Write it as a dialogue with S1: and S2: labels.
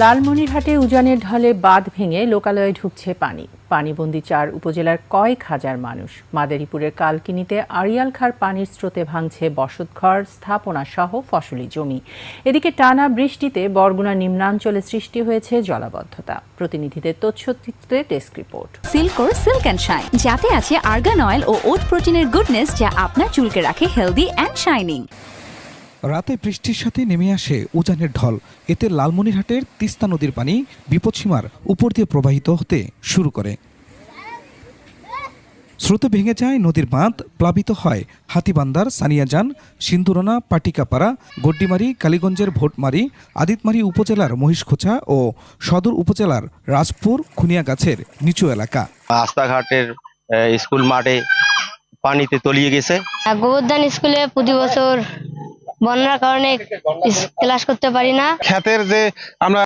S1: লালমনিরহাটে উজানের ঢলে বাঁধ ভেঙে লোকালয়ে ঢুকছে পানি। পানিবন্দী ৪ উপজেলার কয়েক হাজার মানুষ। মাদারীপুরের কালকিনিতে আড়িয়াল খাঁর পানির স্রোতে ভাঙছে বসতঘর, স্থাপনা সহ ফসলি জমি। এদিকে টানা বৃষ্টিতে বরগুনা নিম্নাঞ্চলে সৃষ্টি হয়েছে জলাবদ্ধতা। প্রতিনিধিদের তথ্যচিত্রে ডেস্ক রিপোর্ট।
S2: সিল্কোর সিল্ক অ্যান্ড শাইন, যাতে আছে আর্গান অয়েল ও ওট প্রোটিনের গুডনেস, যা আপনার চুলকে রাখে হেলদি অ্যান্ড শাইনিং।
S3: রাতে বৃষ্টির সাথে নেমে আসে উজানের ঢল। এতে লালমনিরহাটের তিস্তা নদীর পানি বিপদসীমার উপর দিয়ে প্রবাহিত হতে শুরু করে। স্রোতে ভেঙে যায় নদীর বাঁধ, প্লাবিত হয় হাতীবান্দার সানিয়াজান, সিন্দুরানা, পাটিকাপাড়া, গড্ডিমারি, কালীগঞ্জের ভোটমারি, আদিতমারি উপজেলার মহিষখোঁচা ও সদর উপজেলার রাজপুর, খুনিয়াগাছের নিচু এলাকা।
S4: রাস্তাঘাটের স্কুল মাঠে পানিতে তলিয়ে গেছে।
S5: গোবর্ধন স্কুলে প্রতি বছর বন্যার কারণে ক্লাস করতে পারি না।
S6: ক্ষেতের যে আমরা